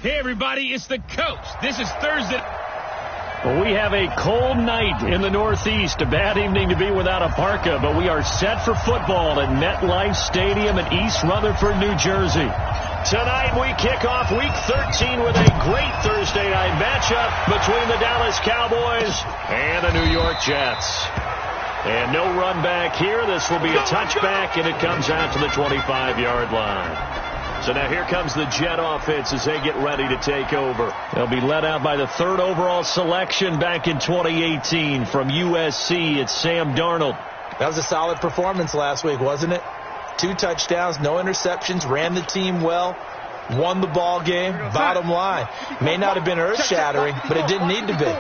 Hey, everybody, it's the coach. This is Thursday. Well, we have a cold night in the Northeast. A bad evening to be without a parka, but we are set for football at MetLife Stadium in East Rutherford, New Jersey. Tonight we kick off Week 13 with a great Thursday night matchup between the Dallas Cowboys and the New York Jets. And no run back here. This will be a touchback, and it comes out to the 25-yard line. So now here comes the Jet offense as they get ready to take over. They'll be led out by the third overall selection back in 2018 from USC. It's Sam Darnold. That was a solid performance last week, wasn't it? 2 touchdowns, no interceptions, ran the team well, won the ball game. Bottom line, may not have been earth-shattering, but it didn't need to be.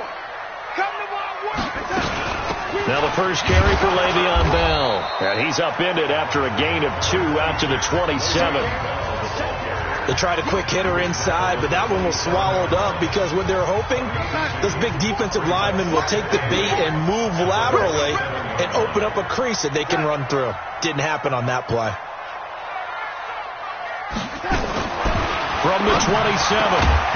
Now the first carry for Le'Veon Bell. And he's upended after a gain of 2 out to the 27. They tried a quick hitter inside, but that one was swallowed up because what they're hoping, this big defensive lineman will take the bait and move laterally and open up a crease that they can run through. Didn't happen on that play. From the 27,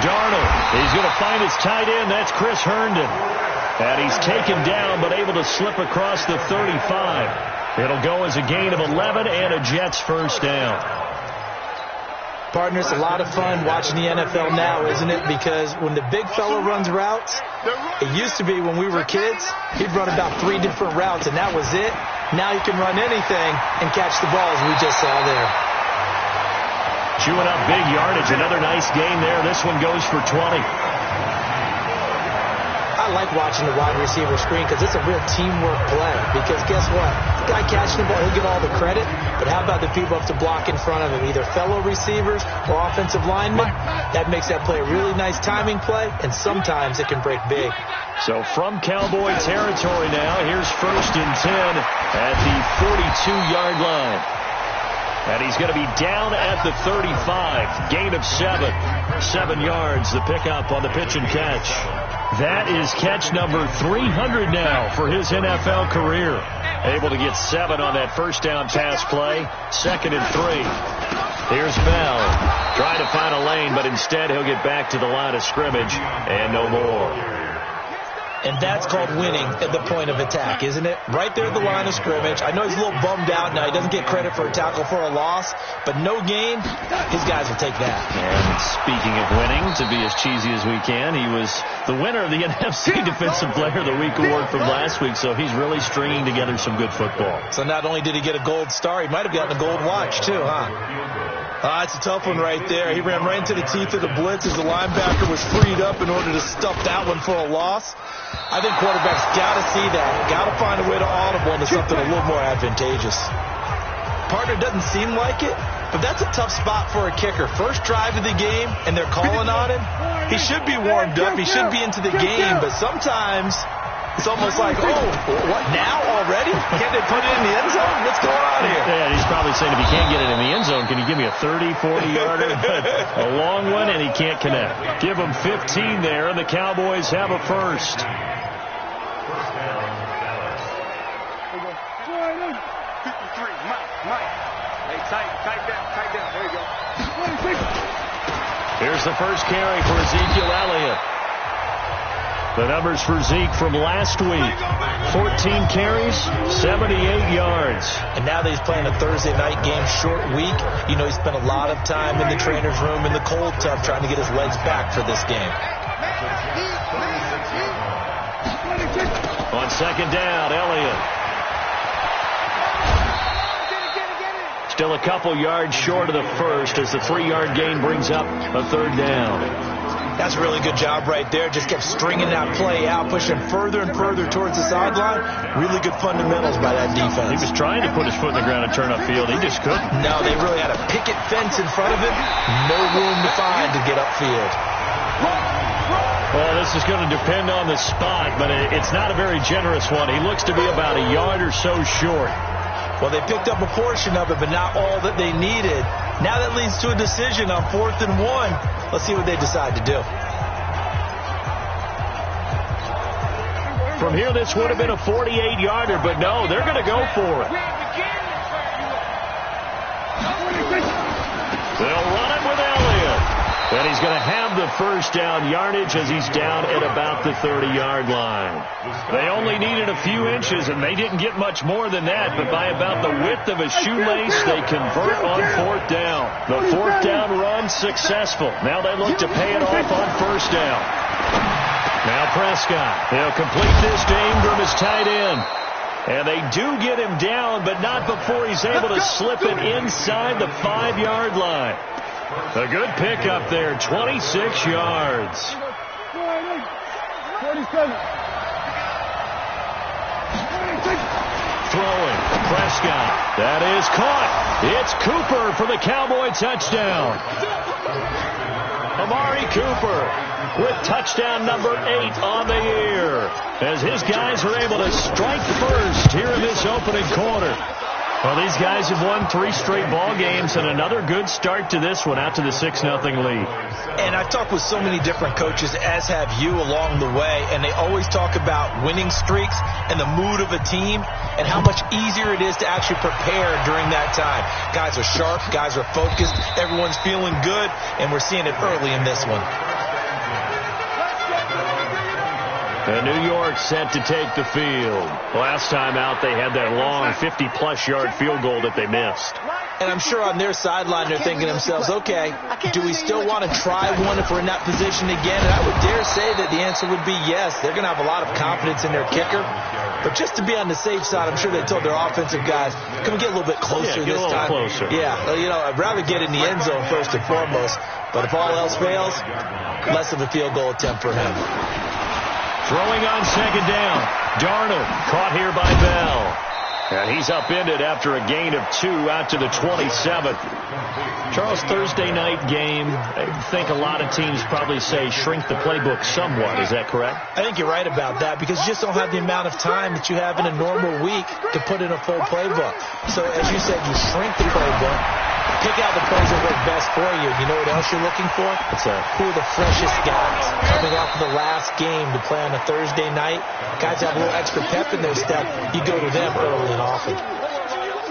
Darnold. He's going to find his tight end. That's Chris Herndon. And he's taken down but able to slip across the 35. It'll go as a gain of 11 and a Jets first down. Partners, a lot of fun watching the NFL now, isn't it? Because when the big fella runs routes, it used to be when we were kids, he'd run about 3 different routes, and that was it. Now he can run anything and catch the ball, as we just saw there. Chewing up big yardage. Another nice gain there. This one goes for 20. I like watching the wide receiver screen because it's a real teamwork play. Because guess what? The guy catching the ball, he'll get all the credit. But how about the people up to block in front of him, either fellow receivers or offensive linemen? That makes that play a really nice timing play, and sometimes it can break big. So from Cowboy territory now, here's 1st and 10 at the 42-yard line. And he's going to be down at the 35. Gain of 7. 7 yards, the pickup on the pitch and catch. That is catch number 300 now for his NFL career. Able to get 7 on that first down pass play. 2nd and 3. Here's Bell. Trying to find a lane, but instead he'll get back to the line of scrimmage and no more. And that's called winning at the point of attack, isn't it? Right there at the line of scrimmage. I know he's a little bummed out now. He doesn't get credit for a tackle for a loss, but no gain, his guys will take that. And speaking of winning, to be as cheesy as we can, he was the winner of the NFC Defensive Player of the Week award from last week, so he's really stringing together some good football. So not only did he get a gold star, he might have gotten a gold watch too, huh? It's a tough one right there. He ran right into the teeth of the blitz as the linebacker was freed up in order to stuff that one for a loss. I think quarterbacks got to see that. Got to find a way to audible into something a little more advantageous. Partner doesn't seem like it, but that's a tough spot for a kicker. First drive of the game, and they're calling on him. He should be warmed up. He should be into the game, but sometimes it's almost like, oh, what, now already? Can't they put it in the end zone? What's going on here? Yeah, he's probably saying if he can't get it in the end zone, can you give me a 30, 40-yarder? A long one, and he can't connect. Give him 15 there, and the Cowboys have a first. Here's the first carry for Ezekiel Elliott. The numbers for Zeke from last week. 14 carries, 78 yards. And now that he's playing a Thursday night game, short week, you know he spent a lot of time in the trainer's room in the cold tub trying to get his legs back for this game. On 2nd down, Elliott. Still a couple yards short of the first as the 3-yard gain brings up a 3rd down. That's a really good job right there. Just kept stringing that play out, pushing further and further towards the sideline. Really good fundamentals by that defense. He was trying to put his foot in the ground and turn upfield. He just couldn't. No, they really had a picket fence in front of him. No room to find to get upfield. Well, this is going to depend on the spot, but it's not a very generous one. He looks to be about a yard or so short. Well, they picked up a portion of it, but not all that they needed. Now that leads to a decision on 4th and 1. Let's see what they decide to do. From here, this would have been a 48-yarder, but no, they're going to go for it. They'll run it with Elliott. And he's going to have the first down yardage as he's down at about the 30-yard line. They only needed a few inches, and they didn't get much more than that, but by about the width of a shoelace, they convert on fourth down. The fourth down run successful. Now they look to pay it off on first down. Now Prescott. He'll complete this to Ingram as tight end. And they do get him down, but not before he's able to slip it inside the 5-yard line. A good pickup there, 26 yards. 47. Throwing, Prescott. That is caught. It's Cooper for the Cowboy touchdown. Amari Cooper with touchdown number 8 on the year, as his guys are able to strike first here in this opening quarter. Well, these guys have won 3 straight ball games, and another good start to this one, out to the 6-0 lead. And I've talked with so many different coaches, as have you, along the way, and they always talk about winning streaks and the mood of a team and how much easier it is to actually prepare during that time. Guys are sharp, guys are focused, everyone's feeling good, and we're seeing it early in this one. And New York set to take the field. Last time out, they had that long 50-plus yard field goal that they missed. And I'm sure on their sideline, they're thinking to themselves, okay, do we still want to try one if we're in that position again? And I would dare say that the answer would be yes. They're going to have a lot of confidence in their kicker. But just to be on the safe side, I'm sure they told their offensive guys, can we get a little bit closer this time? Closer. Yeah, you know, I'd rather get in the end zone first and foremost. But if all else fails, less of a field goal attempt for him. Throwing on second down. Darnold caught here by Bell. And he's upended after a gain of 2 out to the 27th. Charles, Thursday night game, I think a lot of teams probably say shrink the playbook somewhat. Is that correct? I think you're right about that, because you just don't have the amount of time that you have in a normal week to put in a full playbook. So as you said, you shrink the playbook, pick out the plays that work best for you. You know what else you're looking for? Who are the freshest guys coming off of the last game to play on a Thursday night? Guys have a little extra pep in their step. You go to them early and often.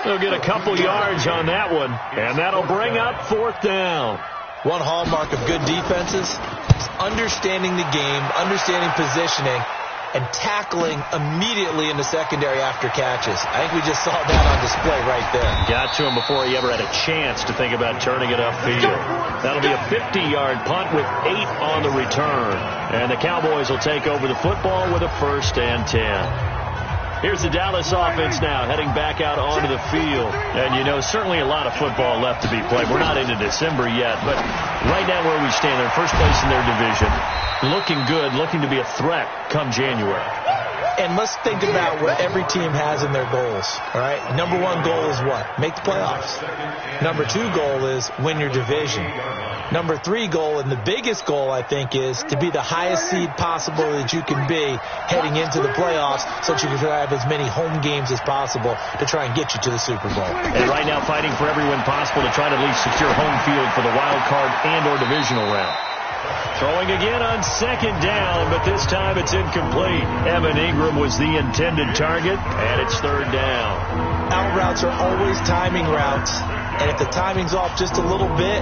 They'll get a couple yards on that one, and that'll bring up fourth down. One hallmark of good defenses is understanding the game, understanding positioning, and tackling immediately in the secondary after catches. I think we just saw that on display right there. Got to him before he ever had a chance to think about turning it upfield. That'll be a 50-yard punt with 8 on the return. And the Cowboys will take over the football with a 1st and 10. Here's the Dallas offense now, heading back out onto the field. And, you know, certainly a lot of football left to be played. We're not into December yet, but right now where we stand, they're first place in their division. Looking good, looking to be a threat come January. And let's think about what every team has in their goals, all right? Number 1 goal is what? Make the playoffs. Number 2 goal is win your division. Number 3 goal, and the biggest goal, I think, is to be the highest seed possible that you can be heading into the playoffs, so that you can have as many home games as possible to try and get you to the Super Bowl. And right now fighting for every win possible to try to at least secure home field for the wild card and or divisional round. Throwing again on second down, but this time it's incomplete. Evan Ingram was the intended target, and it's third down. Out routes are always timing routes, and if the timing's off just a little bit,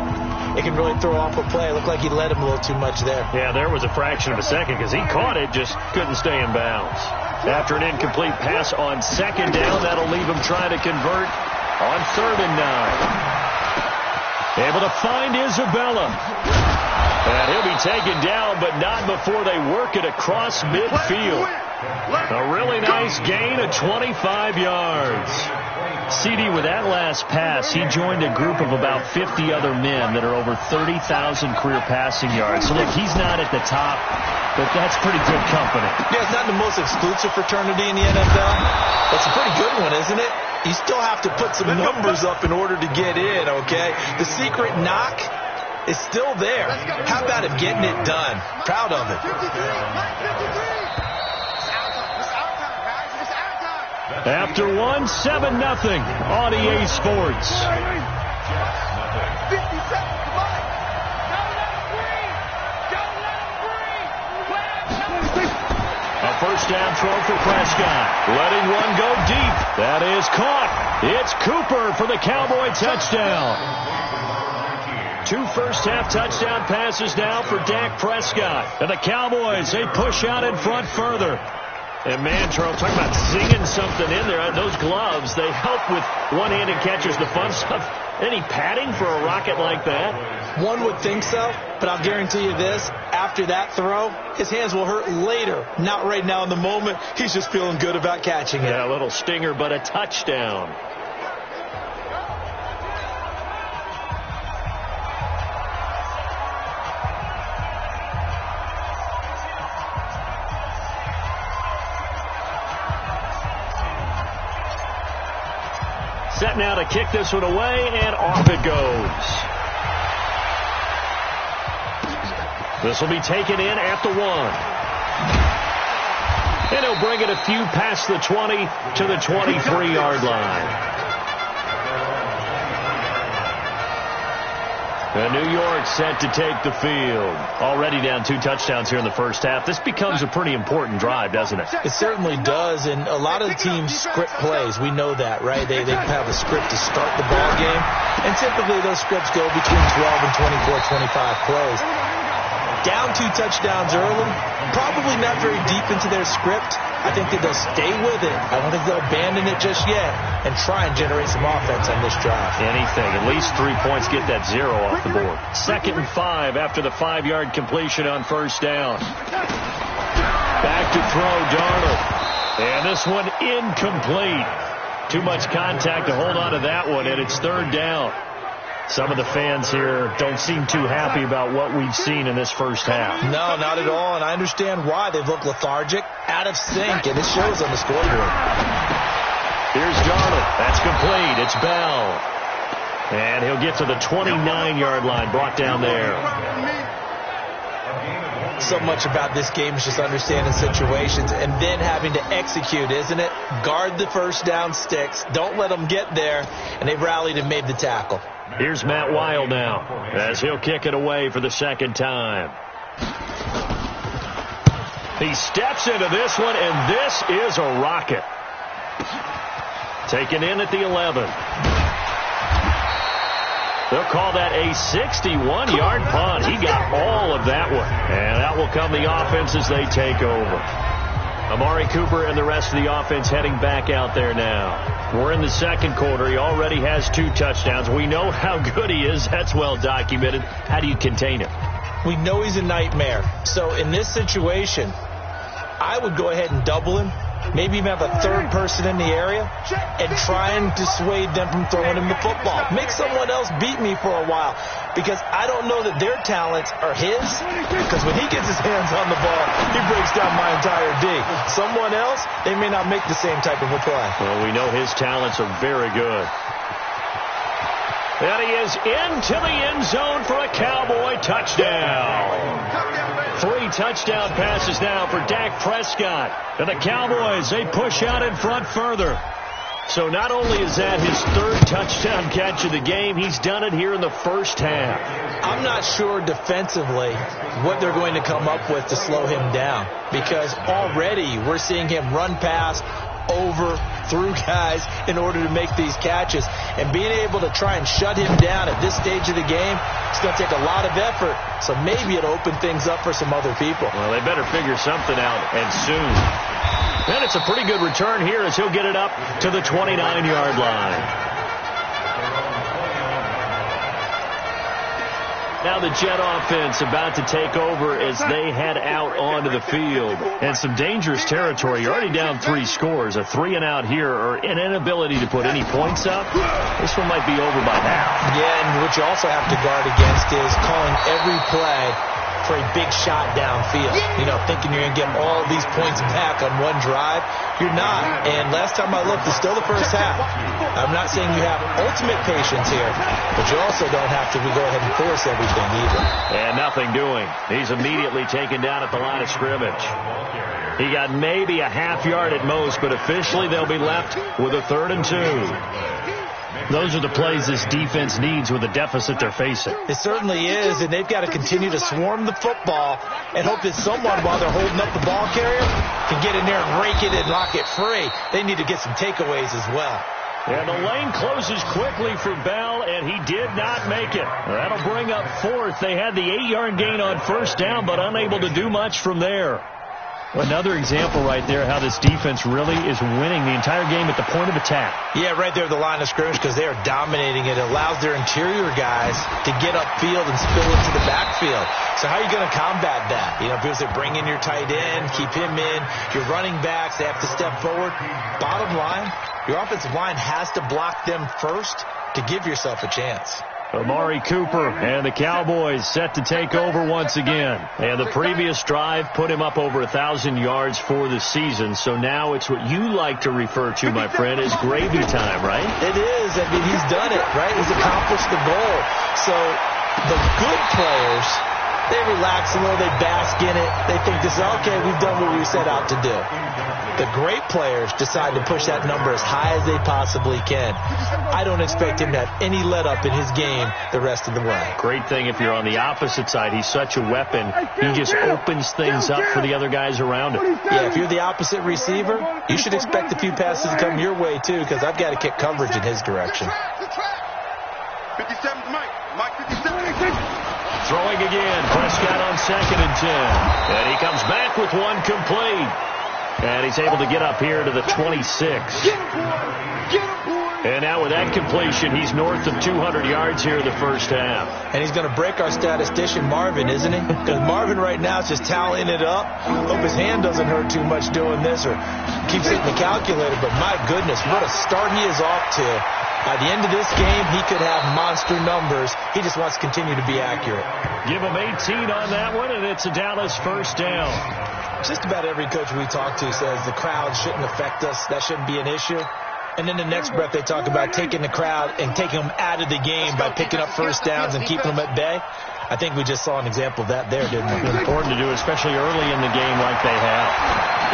it can really throw off a play. It looked like he led him a little too much there. Yeah, there was a fraction of a second because he caught it, just couldn't stay in bounds. After an incomplete pass on second down, that'll leave him trying to convert on 3rd and 9. Able to find Isabella. And he'll be taken down, but not before they work it across midfield. A really nice gain of 25 yards. CD, with that last pass, he joined a group of about 50 other men that are over 30,000 career passing yards. So, look, he's not at the top, but that's pretty good company. Yeah, it's not the most exclusive fraternity in the NFL. It's a pretty good one, isn't it? You still have to put some numbers up in order to get in, okay? The secret knock is still there. How about him getting it done? Proud of it. After 1, 7-0 on EA Sports. A first down throw for Prescott. Letting one go deep. That is caught. It's Cooper for the Cowboy touchdown. 2 first-half touchdown passes now for Dak Prescott. And the Cowboys, they push out in front further. And man, Charles, talking about zinging something in there. Those gloves, they help with one-handed catches, the fun stuff. Any padding for a rocket like that? One would think so, but I'll guarantee you this. After that throw, his hands will hurt later. Not right now in the moment. He's just feeling good about catching it. Yeah, a little stinger, but a touchdown. Set now to kick this one away, and off it goes. This will be taken in at the 1. And he'll bring it a few past the 20 to the 23-yard line. And New York set to take the field. Already down 2 touchdowns here in the first half. This becomes a pretty important drive, doesn't it? It certainly does, and a lot of the teams script plays. We know that, right? They have a script to start the ball game, and typically those scripts go between 12 and 24, 25 plays. Down 2 touchdowns early, probably not very deep into their script. I think that they'll stay with it. I don't think they'll abandon it just yet and try and generate some offense on this drive. Anything. At least 3 points, get that 0 off the board. 2nd and 5 after the 5-yard completion on first down. Back to throw, Darnold. And this one incomplete. Too much contact to hold on to that one, and it's 3rd down. Some of the fans here don't seem too happy about what we've seen in this first half. No, not at all, and I understand why. They've looked lethargic, out of sync, and it shows on the scoreboard. Here's Darnold. That's complete. It's Bell. And he'll get to the 29-yard line, brought down there. So much about this game is just understanding situations and then having to execute, isn't it? Guard the first down sticks. Don't let them get there, and they've rallied and made the tackle. Here's Matt Weil now as he'll kick it away for the 2nd time. He steps into this one, and this is a rocket. Taken in at the 11. They'll call that a 61-yard punt. He got all of that one. And that will come the offense as they take over. Amari Cooper and the rest of the offense heading back out there now. We're in the 2nd quarter. He already has 2 touchdowns. We know how good he is. That's well documented. How do you contain him? We know he's a nightmare. So in this situation, I would go ahead and double him. Maybe even have a 3rd person in the area and try and dissuade them from throwing him the football. Make someone else beat me for a while, because I don't know that their talents are his, because when he gets his hands on the ball, he breaks down my entire D. Someone else, they may not make the same type of a play. Well, we know his talents are very good. And he is into the end zone for a Cowboy touchdown. 3 touchdown passes now for Dak Prescott. And the Cowboys, they push out in front further. So not only is that his 3rd touchdown catch of the game, he's done it here in the first half. I'm not sure defensively what they're going to come up with to slow him down, because already we're seeing him run past, over, through guys in order to make these catches. And being able to try and shut him down at this stage of the game, it's going to take a lot of effort. So maybe it'll open things up for some other people. Well, they better figure something out, and soon. And it's a pretty good return here as he'll get it up to the 29-yard line. Now the Jet offense about to take over as they head out onto the field. And some dangerous territory. You're already down 3 scores. A 3-and-out here, or an inability to put any points up. This one might be over by now. Yeah, and what you also have to guard against is calling every play for a big shot downfield. You know, thinking you're going to get all these points back on one drive. You're not. And last time I looked, it's still the first half. I'm not saying you have ultimate patience here, but you also don't have to go ahead and force everything either. And nothing doing. He's immediately taken down at the line of scrimmage. He got maybe a half yard at most, but officially they'll be left with a 3rd and 2. Those are the plays this defense needs with the deficit they're facing. It certainly is, and they've got to continue to swarm the football and hope that someone, while they're holding up the ball carrier, can get in there and rake it and lock it free. They need to get some takeaways as well. And the lane closes quickly for Bell, and he did not make it. That'll bring up fourth. They had the 8-yard gain on first down, but unable to do much from there. Another example right there how this defense really is winning the entire game at the point of attack. Yeah, right there at the line of scrimmage because they are dominating it. It allows their interior guys to get upfield and spill into the backfield. So how are you going to combat that? You know, people say bring in your tight end, keep him in. Your running backs, they have to step forward. Bottom line, your offensive line has to block them first to give yourself a chance. Amari Cooper and the Cowboys set to take over once again. And the previous drive put him up over 1,000 yards for the season. So now it's what you like to refer to, my friend, as gravy time, right? It is. I mean, he's done it, right? He's accomplished the goal. So the good players, they relax a little. They bask in it. They think this is, okay, we've done what we set out to do. The great players decide to push that number as high as they possibly can. I don't expect him to have any let-up in his game the rest of the way. Great thing if you're on the opposite side. He's such a weapon. He just opens things up for the other guys around him. Yeah, if you're the opposite receiver, you should expect a few passes to come your way, too, because I've got to kick coverage in his direction. 57, Mike 57. Throwing again. Prescott on 2nd and 10. And he comes back with one complete. And he's able to get up here to the 26. And now with that completion, he's north of 200 yards here in the first half. And he's going to break our statistician, Marvin, isn't he? Because Marvin right now is just tallying it up. Hope his hand doesn't hurt too much doing this or keeps hitting the calculator. But my goodness, what a start he is off to. By the end of this game, he could have monster numbers. He just wants to continue to be accurate. Give him 18 on that one, and it's a Dallas first down. Just about every coach we talk to says the crowd shouldn't affect us. That shouldn't be an issue. And then the next breath they talk about taking the crowd and taking them out of the game by picking up first downs and keeping them at bay. I think we just saw an example of that there, didn't we? Important to do, especially early in the game like they have.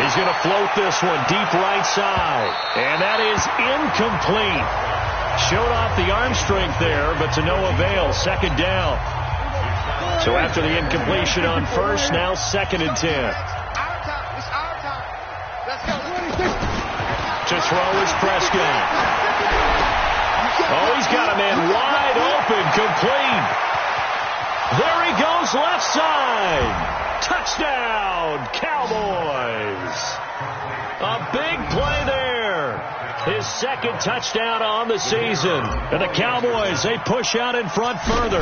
He's going to float this one deep right side. And that is incomplete. Showed off the arm strength there, but to no avail. Second down. So after the incompletion on first, now 2nd and 10. To throw is Prescott. Oh, he's got a man wide open, complete. There he goes, left side. Touchdown, Cowboys. A big play there. His 2nd touchdown on the season. And the Cowboys, they push out in front further.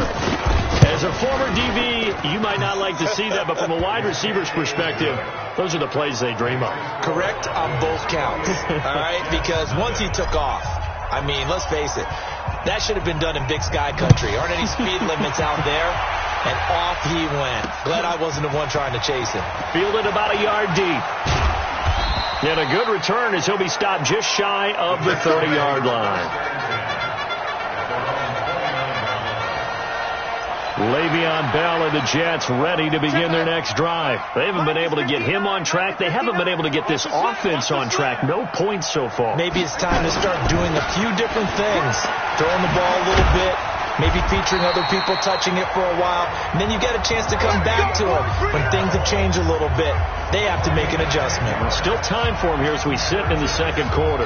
As a former DB, you might not like to see that, but from a wide receiver's perspective, those are the plays they dream of. Correct on both counts, all right? Because once he took off, I mean, let's face it, that should have been done in Big Sky country. Aren't any speed limits out there? And off he went. Glad I wasn't the one trying to chase him. Fielded about a yard deep. And a good return as he'll be stopped just shy of the 30-yard line. Le'Veon Bell and the Jets ready to begin their next drive. They haven't been able to get him on track. They haven't been able to get this offense on track. No points so far. Maybe it's time to start doing a few different things. Throwing the ball a little bit. Maybe featuring other people touching it for a while. And then you get a chance to come back to it when things have changed a little bit. They have to make an adjustment. Still time for him here as we sit in the second quarter.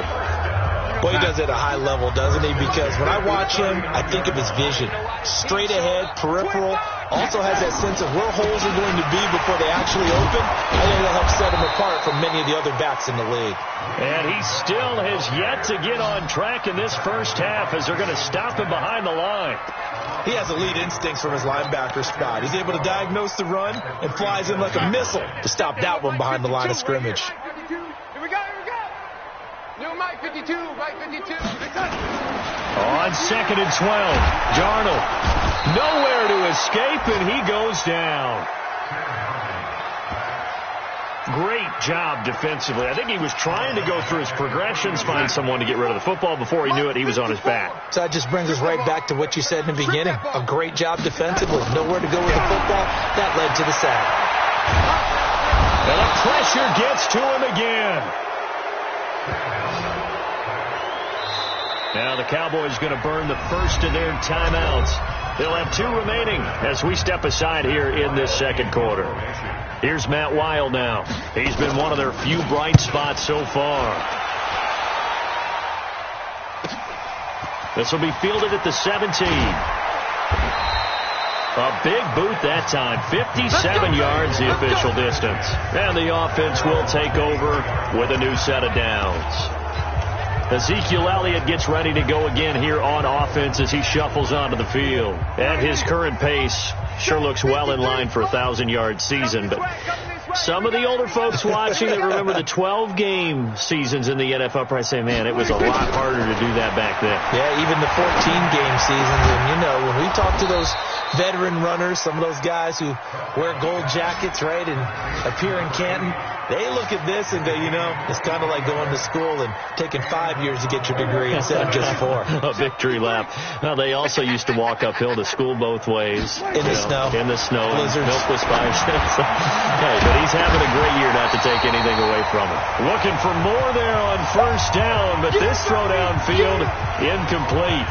Boy, he does it at a high level, doesn't he? Because when I watch him, I think of his vision. Straight ahead, peripheral. Also has that sense of where holes are going to be before they actually open. I think that'll help set him apart from many of the other backs in the league. And he still has yet to get on track in this first half as they're going to stop him behind the line. He has elite instincts from his linebacker spot. He's able to diagnose the run and flies in like a missile to stop that one behind the line of scrimmage. Here we go. New Mike 52, Mike 52. On 2nd and 12, Darnold nowhere to escape, and he goes down. Great job defensively. I think he was trying to go through his progressions, find someone to get rid of the football. Before he knew it, he was on his back. So that just brings us right back to what you said in the beginning. A great job defensively. Nowhere to go with the football. That led to the sack. And the pressure gets to him again. Now the Cowboys going to burn the first of their timeouts. They'll have 2 remaining as we step aside here in this second quarter. Here's Matt Weil now. He's been one of their few bright spots so far. This will be fielded at the 17. A big boot that time. 57 yards, the official distance. And the offense will take over with a new set of downs. Ezekiel Elliott gets ready to go again here on offense as he shuffles onto the field. At his current pace, sure looks well in line for a 1,000-yard season, but some of the older folks watching that remember the 12-game seasons in the NFL probably say, man, it was a lot harder to do that back then. Yeah, even the 14-game seasons. And, you know, when we talk to those veteran runners, some of those guys who wear gold jackets, right, and appear in Canton, they look at this and go, you know, it's kind of like going to school and taking 5 years to get your degree instead of just 4. A victory lap. Well, they also used to walk uphill to school both ways. In the snow. In the snow. Blizzards. Milk was 5 cents. Hey, but he's having a great year not to take anything away from him. Looking for more there on first down, but this throw downfield incomplete.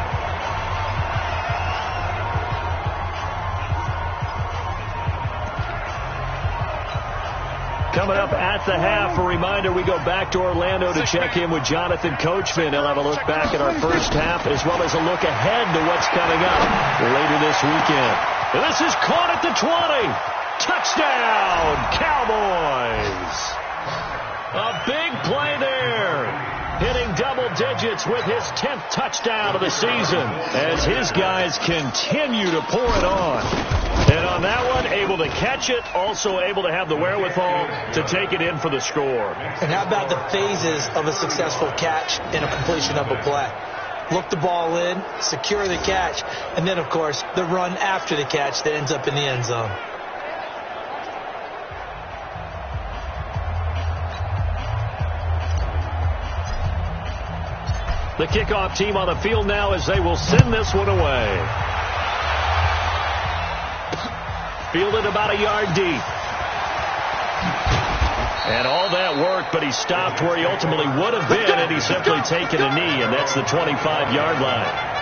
Coming up at the half, a reminder, we go back to Orlando to check in with Jonathan Coachman. He'll have a look back at our first half as well as a look ahead to what's coming up later this weekend. And this is caught at the 20. Touchdown, Cowboys. A big play there. Hitting double digits with his 10th touchdown of the season as his guys continue to pour it on. And on that one, able to catch it, also able to have the wherewithal to take it in for the score. And how about the phases of a successful catch and a completion of a play? Look the ball in, secure the catch, and then, of course, the run after the catch that ends up in the end zone. The kickoff team on the field now as they will send this one away. Fielded about a yard deep. And all that work, but he stopped where he ultimately would have been, and he's simply taken a knee, and that's the 25-yard line.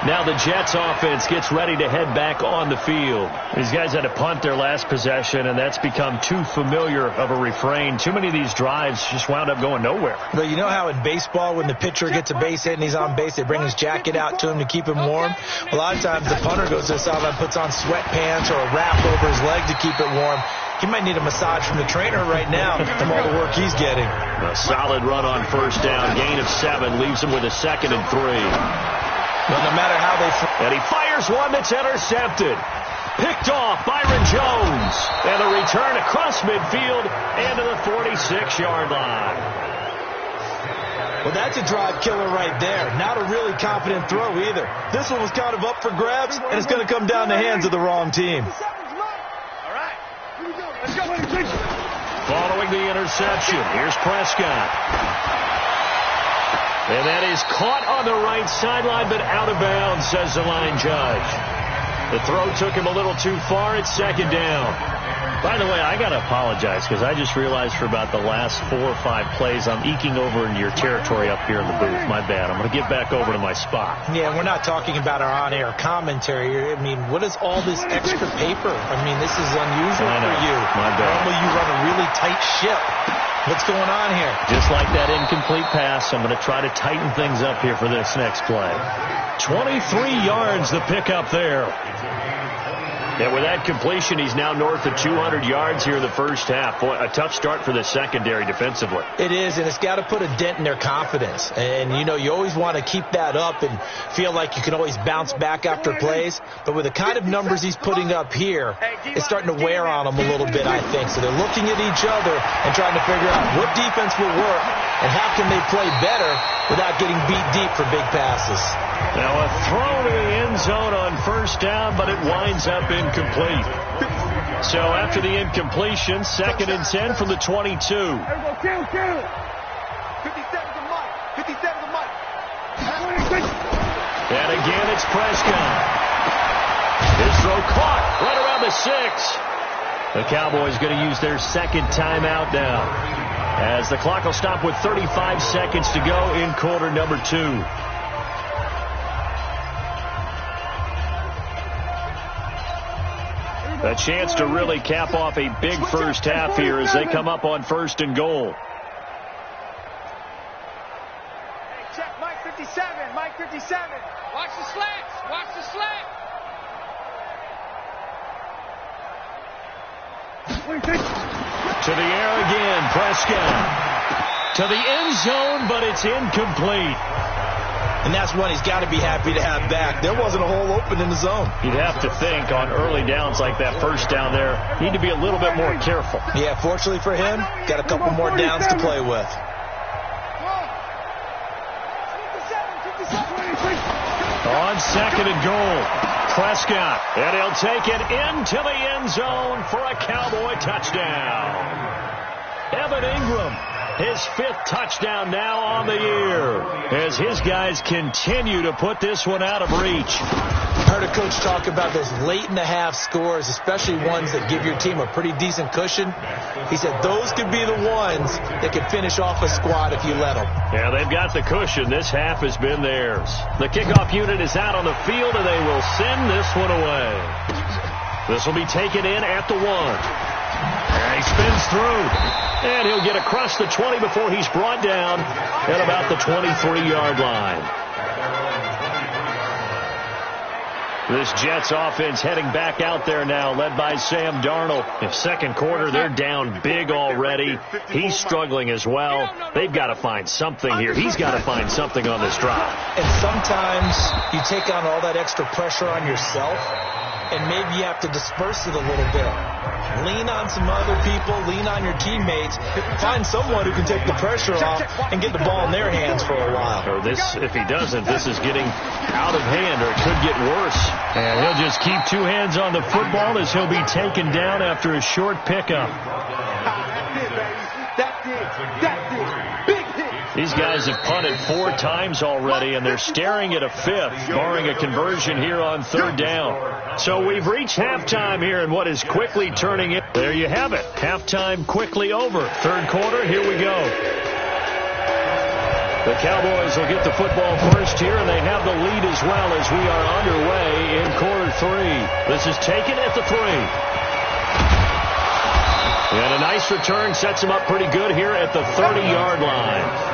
Now the Jets offense gets ready to head back on the field. These guys had to punt their last possession, and that's become too familiar of a refrain. Too many of these drives just wound up going nowhere. But you know how in baseball, when the pitcher gets a base hit and he's on base, they bring his jacket out to him to keep him warm? A lot of times the punter goes to the sideline, puts on sweatpants or a wrap over his leg to keep it warm. He might need a massage from the trainer right now from all the work he's getting. A solid run on first down. Gain of 7 leaves him with a 2nd and 3. But no matter how they... And he fires one that's intercepted. Picked off Byron Jones. And a return across midfield and to the 46-yard line. Well, that's a drive killer right there. Not a really confident throw either. This one was kind of up for grabs, and it's going to come down the hands of the wrong team. All right. Here we go. Let's go. Following the interception, here's Prescott. And that is caught on the right sideline, but out of bounds, says the line judge. The throw took him a little too far. It's 2nd down. By the way, I got to apologize because I just realized for about the last 4 or 5 plays, I'm eking over into your territory up here in the booth. My bad. I'm going to get back over to my spot. Yeah, we're not talking about our on-air commentary. I mean, what is all this extra paper? I mean, this is unusual for you. My bad. Normally you run a really tight ship. What's going on here? Just like that incomplete pass, I'm going to try to tighten things up here for this next play. 23 yards the pickup there. And with that completion, he's now north of 200 yards here in the first half. Boy, a tough start for the secondary defensively. It is, and it's got to put a dent in their confidence. And, you know, you always want to keep that up and feel like you can always bounce back after plays. But with the kind of numbers he's putting up here, it's starting to wear on them a little bit, I think. So they're looking at each other and trying to figure out what defense will work and how can they play better without getting beat deep for big passes. Now a throw to the end zone on first down, but it winds up incomplete. So after the incompletion, 2nd and 10 from the 22. 57's a Mike. 57's a Mike. And again, it's Prescott. His throw caught right around the 6. The Cowboys going to use their 2nd timeout now, as the clock will stop with 35 seconds to go in quarter number 2. A chance to really cap off a big first half here as they come up on 1st and goal. Hey, check Mike 57, Mike 57. Watch the slants, watch the slant. To the air again, Prescott. To the end zone, but it's incomplete. And that's one he's got to be happy to have back. There wasn't a hole open in the zone. You'd have to think on early downs like that first down there, need to be a little bit more careful. Yeah, fortunately for him, got a couple more downs to play with. On second and goal, Prescott. And he'll take it into the end zone for a Cowboy touchdown. Evan Ingram, his 5th touchdown now on the year, as his guys continue to put this one out of reach. Heard a coach talk about those late-in-the-half scores, especially ones that give your team a pretty decent cushion. He said those could be the ones that could finish off a squad if you let them. Yeah, they've got the cushion. This half has been theirs. The kickoff unit is out on the field, and they will send this one away. This will be taken in at the 1. And he spins through. And he'll get across the 20 before he's brought down at about the 23-yard line. This Jets offense heading back out there now, led by Sam Darnold. In second quarter, they're down big already. He's struggling as well. They've got to find something here. He's got to find something on this drive. And sometimes you take on all that extra pressure on yourself, and maybe you have to disperse it a little bit. Lean on some other people, lean on your teammates, find someone who can take the pressure off and get the ball in their hands for a while. Or this, if he doesn't, this is getting out of hand, or it could get worse. And he'll just keep 2 hands on the football as he'll be taken down after a short pickup. These guys have punted 4 times already, and they're staring at a 5th, barring a conversion here on 3rd down. So we've reached halftime here in what is quickly turning it. There you have it. Halftime quickly over. 3rd quarter, here we go. The Cowboys will get the football first here, and they have the lead as well as we are underway in quarter 3. This is taken at the 3. And a nice return sets him up pretty good here at the 30-yard line.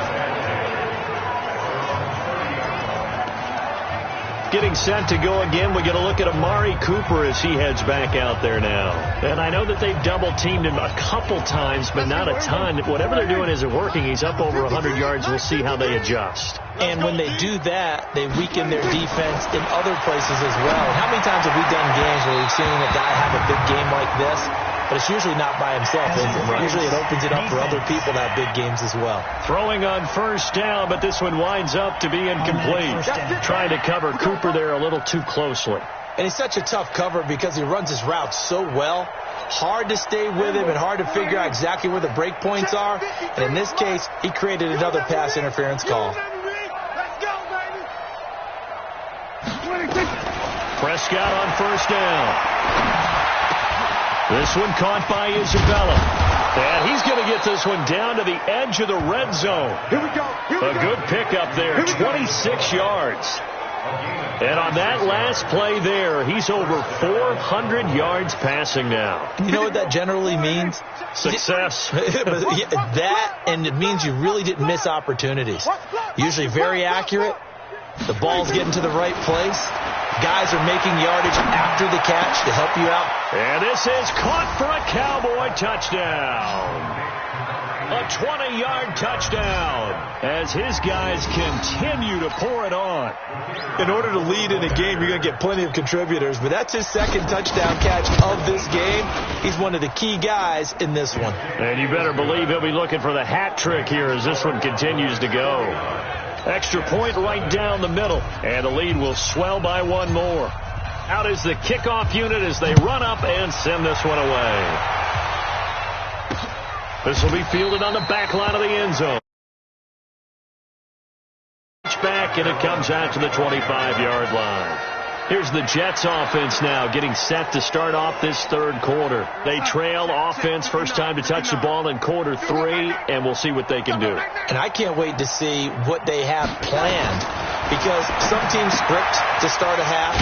Getting set to go again. We get a look at Amari Cooper as he heads back out there now. And I know that they've double-teamed him a couple times, but not a ton. Whatever they're doing isn't working. He's up over 100 yards. We'll see how they adjust. And when they do that, they weaken their defense in other places as well. And how many times have we done games where we've seen a guy have a big game like this? But it's usually not by himself. Usually it opens it up for other people to have big games as well. Throwing on first down, but this one winds up to be incomplete. Trying to cover Cooper there a little too closely. And he's such a tough cover because he runs his route so well. Hard to stay with him and hard to figure out exactly where the break points are. And in this case, he created another pass interference call. Prescott on first down. This one caught by Isabella. And he's going to get this one down to the edge of the red zone. Here we go. A good pickup there, 26 yards. And on that last play there, he's over 400 yards passing now. You know what that generally means? Success. That, and it means you really didn't miss opportunities. Usually very accurate. The ball's getting to the right place. Guys are making yardage after the catch to help you out. And this is caught for a Cowboy touchdown. A 20-yard touchdown as his guys continue to pour it on. In order to lead in a game, you're going to get plenty of contributors, but that's his 2nd touchdown catch of this game. He's one of the key guys in this one. And you better believe he'll be looking for the hat trick here as this one continues to go. Extra point right down the middle, and the lead will swell by 1 more. Out is the kickoff unit as they run up and send this one away. This will be fielded on the back line of the end zone. Back, and it comes out to the 25-yard line. Here's the Jets offense now getting set to start off this 3rd quarter. They trail offense first time to touch the ball in quarter 3, and we'll see what they can do. And I can't wait to see what they have planned because some teams script to start a half.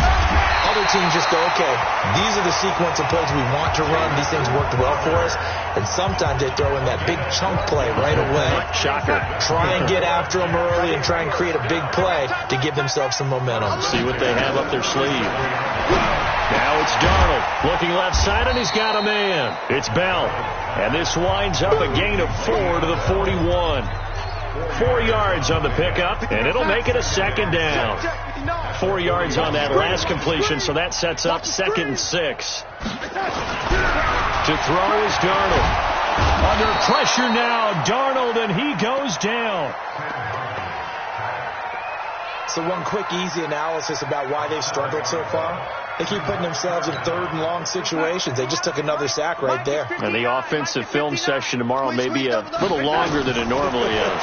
Other teams just go, okay, these are the sequence of plays we want to run. These things worked well for us. And sometimes they throw in that big chunk play right away. Shocker. Try and get after them early and try and create a big play to give themselves some momentum. See what they have up their sleeve. Now it's Darnold looking left side, and he's got a man. It's Bell. And this winds up a gain of 4 to the 41. 4 yards on the pickup, and it'll make it a second down. 4 yards on that last completion, so that sets up 2nd and 6. To throw is Darnold. Under pressure now, Darnold, and he goes down. So one quick, easy analysis about why they've struggled so far. They keep putting themselves in 3rd and long situations. They just took another sack right there. And the offensive film session tomorrow may be a little longer than it normally is.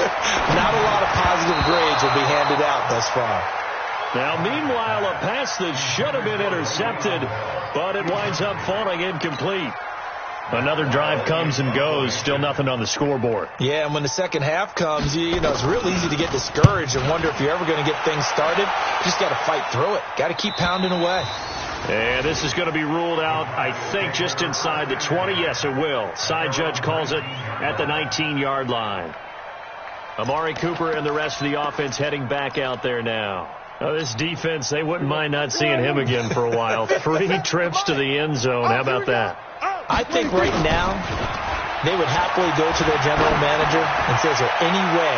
Not a lot of positive grades will be handed out thus far. Now, meanwhile, a pass that should have been intercepted, but it winds up falling incomplete. Another drive comes and goes, still nothing on the scoreboard. Yeah, and when the second half comes, you know, it's real easy to get discouraged and wonder if you're ever going to get things started. You just got to fight through it. Got to keep pounding away. And this is going to be ruled out, I think, just inside the 20. Yes, it will. Side judge calls it at the 19-yard line. Amari Cooper and the rest of the offense heading back out there now. Oh, this defense, they wouldn't mind not seeing him again for a while. 3 trips to the end zone. How about that? I think right now they would happily go to their general manager and say, is there any way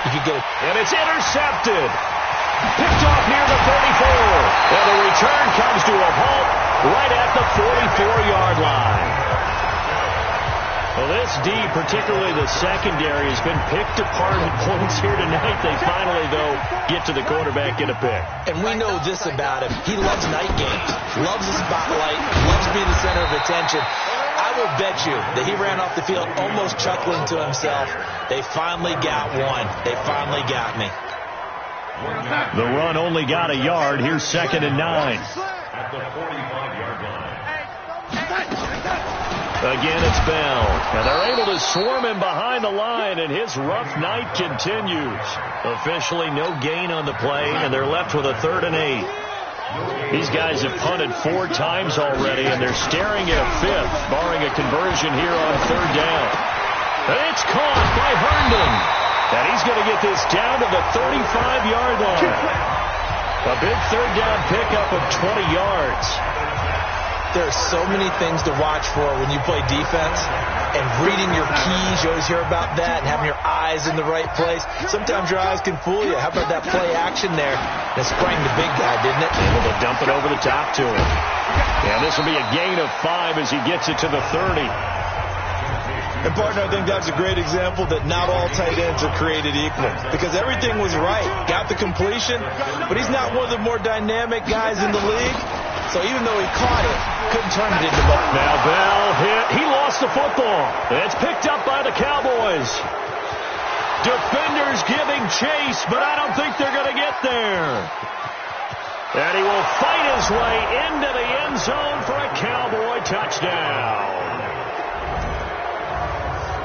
you could get it? And it's intercepted. Picked off near the 34. And the return comes to a halt right at the 44-yard line. Well, this D, particularly the secondary, has been picked apart at points here tonight. They finally, though, get to the quarterback in a pick. And we know this about him. He loves night games, loves the spotlight, loves being the center of attention. I will bet you that he ran off the field almost chuckling to himself. They finally got one. They finally got me. The run only got a yard. Here's 2nd and 9. At the 45-yard line. Again, it's Bell. And they're able to swarm him behind the line, and his rough night continues. Officially no gain on the play, and they're left with a 3rd and 8. These guys have punted 4 times already, and they're staring at a 5th, barring a conversion here on 3rd down. And it's caught by Herndon. And he's going to get this down to the 35-yard line. A big 3rd down pickup of 20 yards. There's so many things to watch for when you play defense, and reading your keys, you always hear about that, and having your eyes in the right place. Sometimes your eyes can fool you. How about that play action there that sprang the big guy, didn't it? Able to dump it over the top to him. And this will be a gain of 5 as he gets it to the 30. And, partner, I think that's a great example that not all tight ends are created equal, because everything was right. Got the completion, but he's not one of the more dynamic guys in the league. So even though he caught it, couldn't turn it into ball. Now Bell hit. He lost the football. It's picked up by the Cowboys. Defenders giving chase, but I don't think they're going to get there. And he will fight his way into the end zone for a Cowboy touchdown.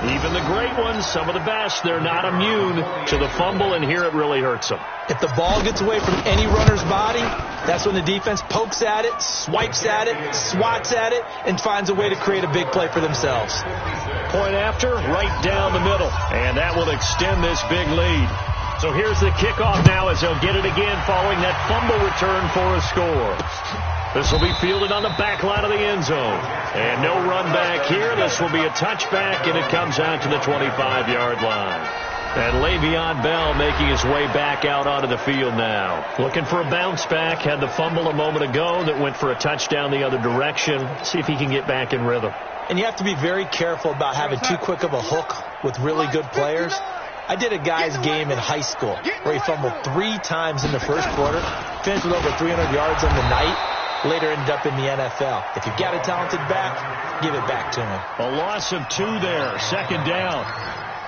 Even the great ones, some of the best, they're not immune to the fumble, and here it really hurts them. If the ball gets away from any runner's body, that's when the defense pokes at it, swipes at it, swats at it, and finds a way to create a big play for themselves. Point after, right down the middle, and that will extend this big lead. So here's the kickoff now as they'll get it again following that fumble return for a score. This will be fielded on the back line of the end zone. And no run back here. This will be a touchback, and it comes out to the 25-yard line. And Le'Veon Bell making his way back out onto the field now. Looking for a bounce back. Had the fumble a moment ago that went for a touchdown the other direction. See if he can get back in rhythm. And you have to be very careful about having too quick of a hook with really good players. I did a guy's game in high school where he fumbled 3 times in the first quarter, finished with over 300 yards on the night. Later ended up in the NFL. If you've got a talented back, give it back to him. A loss of 2 there, 2nd down.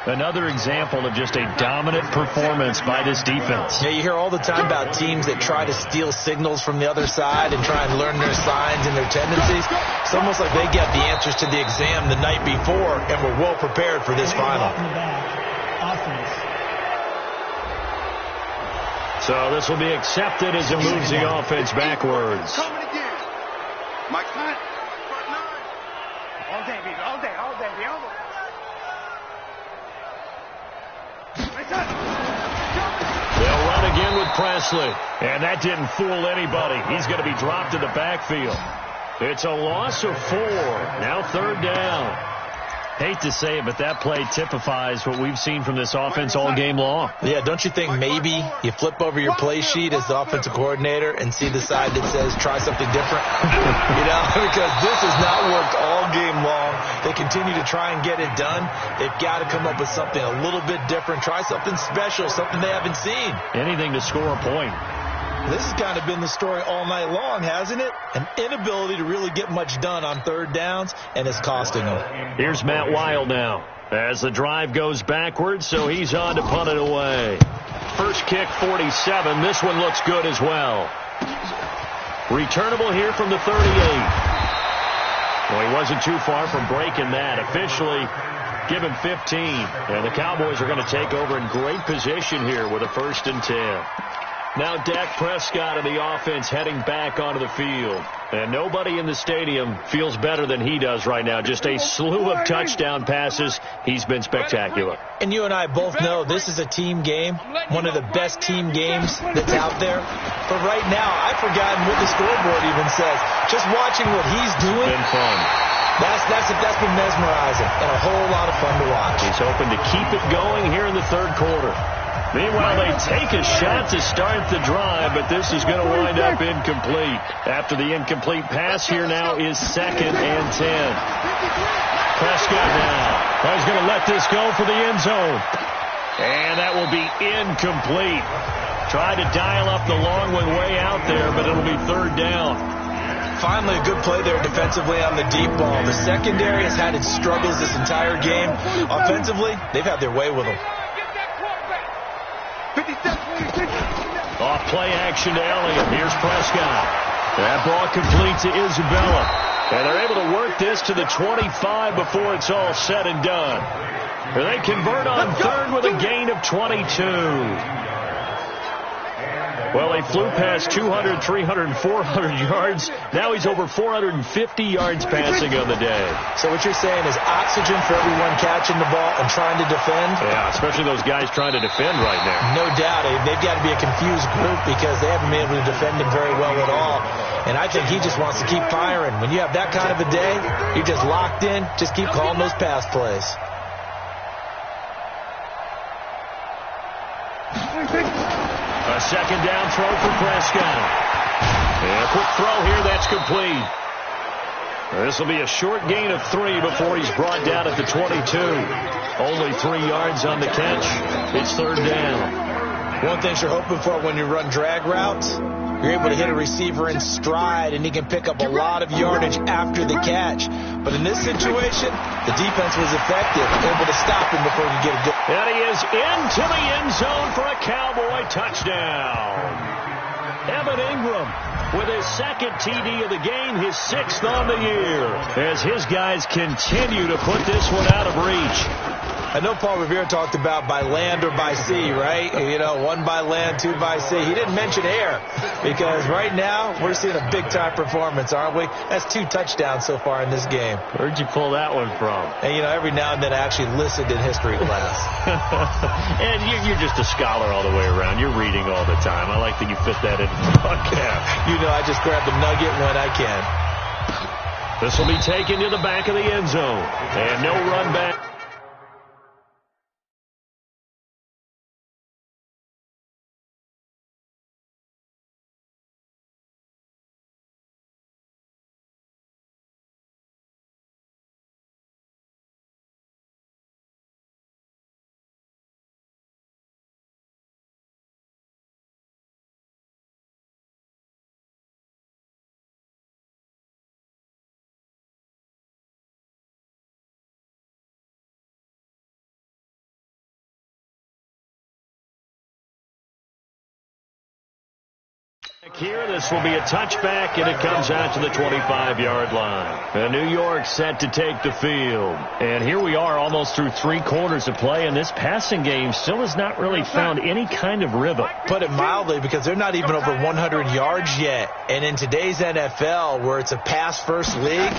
Another example of just a dominant performance by this defense. Yeah, you hear all the time about teams that try to steal signals from the other side and try and learn their signs and their tendencies. It's almost like they get the answers to the exam the night before and were well prepared for this final. So this will be accepted as it moves the offense backwards. Mike Hunt. All day, baby. All day. All day. They'll run again with Presley. And that didn't fool anybody. He's going to be dropped in the backfield. It's a loss of 4. Now 3rd down. Hate to say it, but that play typifies what we've seen from this offense all game long. Yeah, don't you think maybe you flip over your play sheet as the offensive coordinator and see the side that says try something different? Because this has not worked all game long. They continue to try and get it done. They've got to come up with something a little bit different. Try something special, something they haven't seen. Anything to score a point. This has kind of been the story all night long, hasn't it? An inability to really get much done on 3rd downs, and it's costing them. Here's Matt Wild now as the drive goes backwards, so he's on to punt it away. First kick, 47. This one looks good as well. Returnable here from the 38. Well, he wasn't too far from breaking that. Officially, give him 15. And the Cowboys are going to take over in great position here with a 1st and 10. Now Dak Prescott and the offense heading back onto the field. And nobody in the stadium feels better than he does right now. Just a slew of touchdown passes. He's been spectacular. And you and I both know this is a team game, one of the best team games that's out there. But right now, I've forgotten what the scoreboard even says. Just watching what he's doing. It's been fun. That's been mesmerizing and a whole lot of fun to watch. He's hoping to keep it going here in the 3rd quarter. Meanwhile, they take a shot to start the drive, but this is going to wind up incomplete. After the incomplete pass, here now is 2nd and 10. Prescott now. He's going to let this go for the end zone. And that will be incomplete. Tried to dial up the long one way out there, but it'll be 3rd down. Finally, a good play there defensively on the deep ball. The secondary has had its struggles this entire game. Offensively, they've had their way with them. Off play action to Elliott. Here's Prescott. That ball complete to Isabella. And they're able to work this to the 25 before it's all said and done. And they convert on 3rd with a gain of 22. Well, they flew past 200, 300, 400 yards. Now he's over 450 yards passing on the day. So what you're saying is oxygen for everyone catching the ball and trying to defend? Yeah, especially those guys trying to defend right now. No doubt. They've got to be a confused group because they haven't been able to defend him very well at all. And I think he just wants to keep firing. When you have that kind of a day, you're just locked in. Just keep calling those pass plays. A 2nd down throw for Prescott. And a quick throw here, that's complete. This will be a short gain of 3 before he's brought down at the 22. Only 3 yards on the catch. It's 3rd down. One thing you're hoping for when you run drag routes, you're able to hit a receiver in stride, and he can pick up a lot of yardage after the catch. But in this situation, the defense was effective, able to stop him before he could get a good. And he is into the end zone for a Cowboy touchdown. Evan Ingram with his 2nd TD of the game, his 6th on the year, as his guys continue to put this one out of reach. I know Paul Revere talked about by land or by sea, right? You know, 1 by land, 2 by sea. He didn't mention air because right now we're seeing a big-time performance, aren't we? That's 2 touchdowns so far in this game. Where'd you pull that one from? And, you know, every now and then I actually listened in history class. And you're just a scholar all the way around. You're reading all the time. I like that you fit that into the podcast. You know, I just grab the nugget when I can. This will be taken to the back of the end zone. And no run back. Here, this will be a touchback, and it comes out to the 25-yard line. And New York set to take the field. And here we are almost through 3 quarters of play, and this passing game still has not really found any kind of rhythm. Put it mildly, because they're not even over 100 yards yet. And in today's NFL, where it's a pass-first league,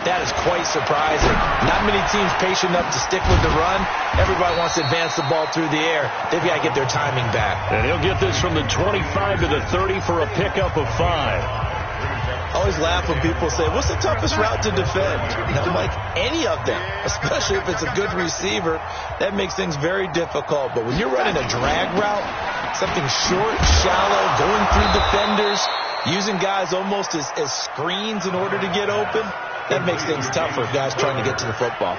that is quite surprising. Not many teams patient enough to stick with the run. Everybody wants to advance the ball through the air. They've got to get their timing back. And he'll get this from the 25 to the 30 for a pickup of 5. I always laugh when people say, what's the toughest route to defend? And I'm like, any of them, especially if it's a good receiver. That makes things very difficult. But when you're running a drag route, something short, shallow, going through defenders, using guys almost as screens in order to get open, that makes things tougher for guys trying to get to the football.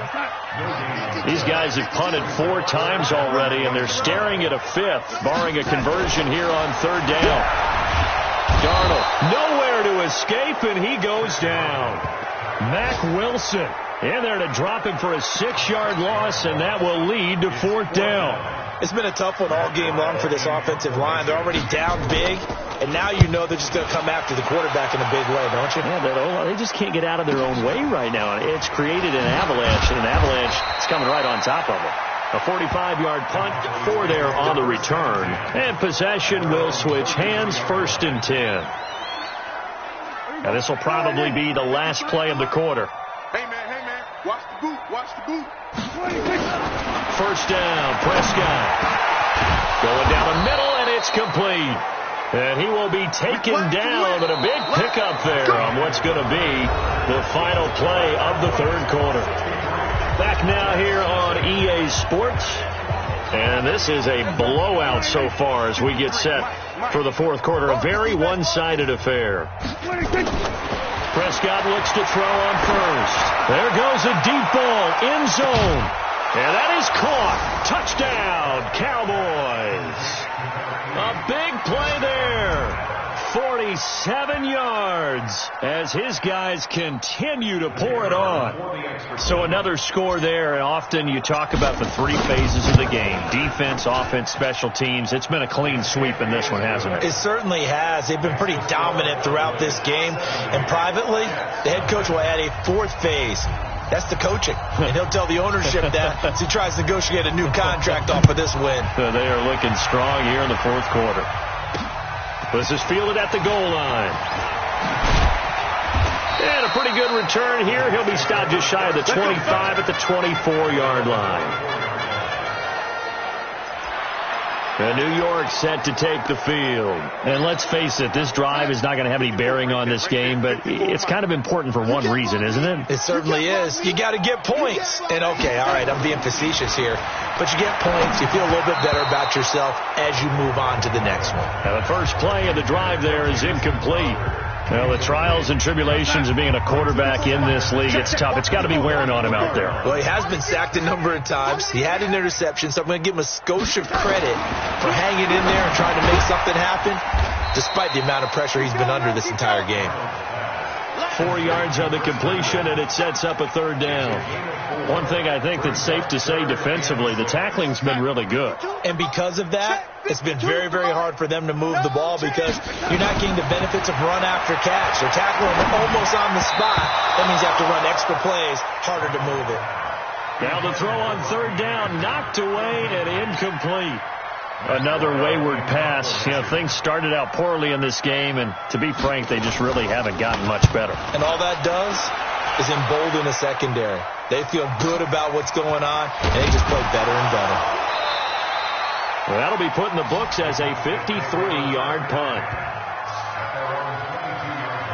These guys have punted 4 times already, and they're staring at a 5th, barring a conversion here on 3rd down. Darnold nowhere to escape, and he goes down. Mack Wilson in there to drop him for a 6-yard loss, and that will lead to 4th down. It's been a tough one all game long for this offensive line. They're already down big, and now you know they're just going to come after the quarterback in a big way, don't you? Yeah, they just can't get out of their own way right now. It's created an avalanche, and an avalanche is coming right on top of them. A 45-yard punt, 4 there on the return. And possession will switch hands, 1st and 10. Now this will probably be the last play of the quarter. Hey, man, watch the boot, watch the boot. 1st down, Prescott. Going down the middle, and it's complete. And he will be taken down, but a big pickup there on what's going to be the final play of the 3rd quarter. Back now here on EA Sports. And this is a blowout so far as we get set for the 4th quarter. A very one-sided affair. Prescott looks to throw on 1st. There goes a deep ball, end zone. And that is caught. Touchdown, Cowboys. A big play there. 47 yards as his guys continue to pour it on. So another score there, and often you talk about the 3 phases of the game. Defense, offense, special teams. It's been a clean sweep in this one, hasn't it? It certainly has. They've been pretty dominant throughout this game. And privately, the head coach will add a 4th phase. That's the coaching. And he'll tell the ownership that as he tries to negotiate a new contract off of this win. They are looking strong here in the 4th quarter. This is fielded at the goal line. And a pretty good return here. He'll be stopped just shy of the 25 at the 24-yard line. And New York set to take the field. And let's face it, this drive is not going to have any bearing on this game, but it's kind of important for one reason, isn't it? It certainly is. You got to get points. And okay, all right, I'm being facetious here, but you get points, you feel a little bit better about yourself as you move on to the next one. Now the first play of the drive there is incomplete. Well, the trials and tribulations of being a quarterback in this league, it's tough. It's got to be wearing on him out there. Well, he has been sacked a number of times. He had an interception, so I'm going to give him a skosh of credit for hanging in there and trying to make something happen, despite the amount of pressure he's been under this entire game. 4 yards on the completion, and it sets up a 3rd down. One thing I think that's safe to say defensively, the tackling's been really good. And because of that, it's been very, very hard for them to move the ball because you're not getting the benefits of run after catch. They're tackling almost on the spot. That means you have to run extra plays, harder to move it. Now the throw on 3rd down, knocked away and incomplete. Another wayward pass. You know, things started out poorly in this game, and to be frank, they just really haven't gotten much better. And all that does is embolden a secondary. They feel good about what's going on, and they just play better and better. Well, that'll be put in the books as a 53-yard punt.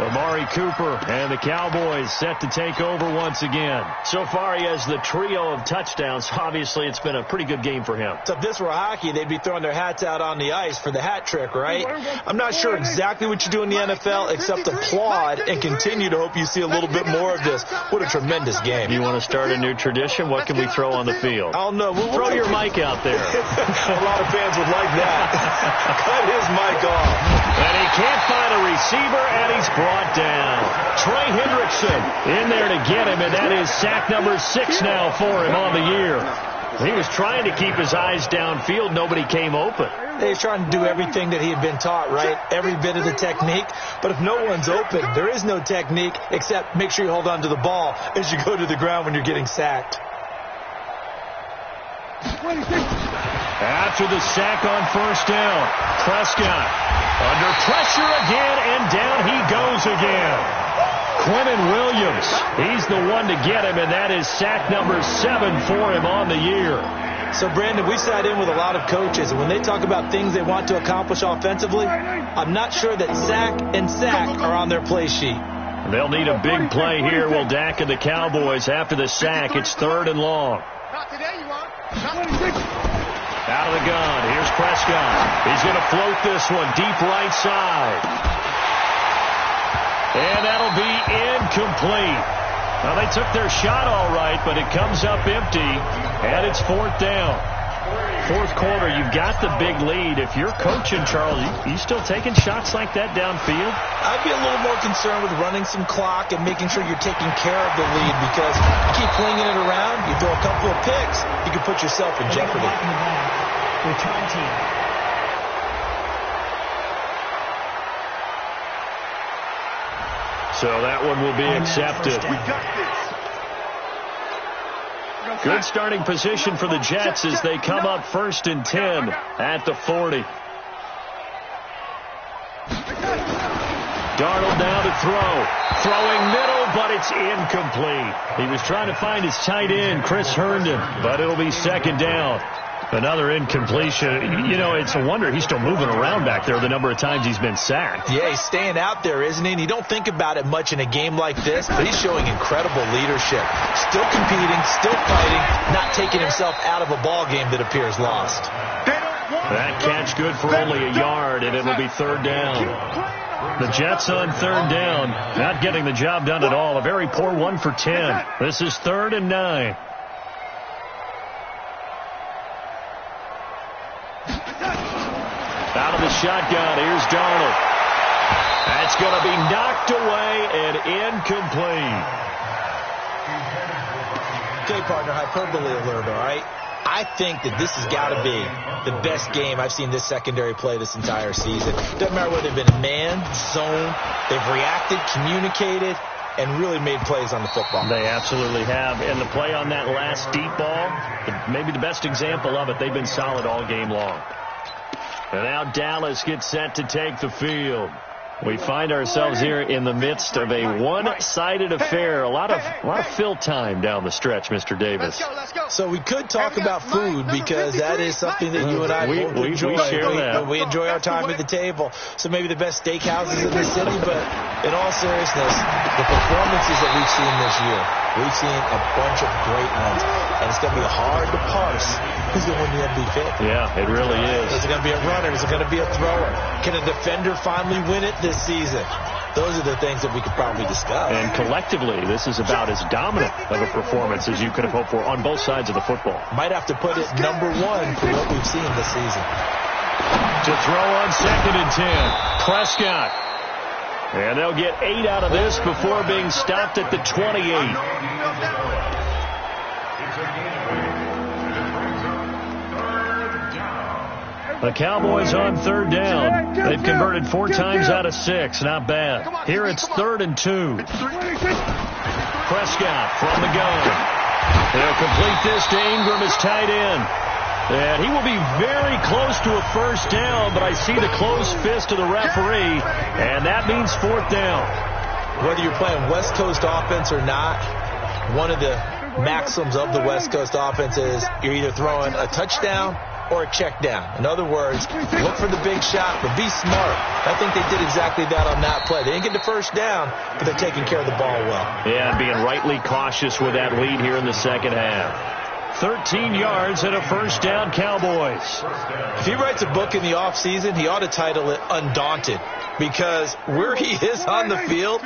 Amari Cooper and the Cowboys set to take over once again. So far, he has the trio of touchdowns. Obviously, it's been a pretty good game for him. So if this were hockey, they'd be throwing their hats out on the ice for the hat trick, right? I'm not sure exactly what you do in the NFL except applaud and continue to hope you see a little bit more of this. What a tremendous game. You want to start a new tradition? What can we throw on the field? I don't know. Throw your mic out there. A lot of fans would like that. Cut his mic off. And he can't find a receiver, and he's brought down. Trey Hendrickson in there to get him, and that is sack number 6 now for him on the year. He was trying to keep his eyes downfield. Nobody came open. He was trying to do everything that he had been taught, right? Every bit of the technique. But if no one's open, there is no technique except make sure you hold on to the ball as you go to the ground when you're getting sacked. After the sack on first down, Prescott under pressure again, and down he goes again. Quentin Williams, he's the one to get him, and that is sack number 7 for him on the year. So, Brandon, we sat in with a lot of coaches, and when they talk about things they want to accomplish offensively, I'm not sure that sack and sack are on their play sheet. They'll need a big play here. Will Dak and the Cowboys after the sack. It's 3rd and long. Out of the gun. Here's Prescott. He's going to float this one deep right side. And that'll be incomplete. Well, they took their shot all right, but it comes up empty, and it's 4th down. 4th quarter, you've got the big lead. If you're coaching, Charles, you still taking shots like that downfield? I'd be a little more concerned with running some clock and making sure you're taking care of the lead, because you keep flinging it around, you throw a couple of picks, you can put yourself in jeopardy. Return team. So that one will be accepted. Good starting position for the Jets as they come up 1st and 10 at the 40. Darnold now to throw. Throwing middle, but it's incomplete. He was trying to find his tight end, Chris Herndon, but it'll be 2nd down. Another incompletion. You know, it's a wonder he's still moving around back there the number of times he's been sacked. Yeah, he's staying out there, isn't he? And you don't think about it much in a game like this, but he's showing incredible leadership. Still competing, still fighting, not taking himself out of a ball game that appears lost. That catch good for only a yard, and it'll be 3rd down. The Jets on 3rd down, not getting the job done at all. A very poor 1 for 10. This is 3rd and 9. Out of the shotgun, here's Darnold. That's going to be knocked away and incomplete. Okay, partner, hyperbole alert, all right? I think that this has got to be the best game I've seen this secondary play this entire season. Doesn't matter whether they've been man, zone, they've reacted, communicated, and really made plays on the football. They absolutely have. And the play on that last deep ball, maybe the best example of it, they've been solid all game long. And now Dallas gets set to take the field. We find ourselves here in the midst of a one-sided affair. A lot of fill time down the stretch, Mr. Davis. So we could talk about food, because that is something that you and I both enjoy. We share that. We enjoy our time at the table. So maybe the best steakhouses in the city, but in all seriousness, the performances that we've seen this year, we've seen a bunch of great ones. And it's going to be hard to parse who's going to win the MVP. Yeah, it really is. Is it going to be a runner? Is it going to be a thrower? Can a defender finally win it this season? Those are the things that we could probably discuss. And collectively, this is about as dominant of a performance as you could have hoped for on both sides of the football. Might have to put it number 1 for what we've seen this season. To throw on 2nd and 10, Prescott. And they'll get 8 out of this before being stopped at the 28. The Cowboys on 3rd down. They've converted 4 times out of 6. Not bad. Here it's 3rd and 2. Prescott from the gun. They'll complete this to Ingram as tight end. And he will be very close to a 1st down, but I see the closed fist of the referee, and that means 4th down. Whether you're playing West Coast offense or not, one of the maxims of the West Coast offense is you're either throwing a touchdown or a check down. In other words, look for the big shot, but be smart. I think they did exactly that on that play. They didn't get the 1st down, but they're taking care of the ball well. Yeah, being rightly cautious with that lead here in the 2nd half. 13 yards and a 1st down, Cowboys. If he writes a book in the offseason, he ought to title it Undaunted, because where he is on the field,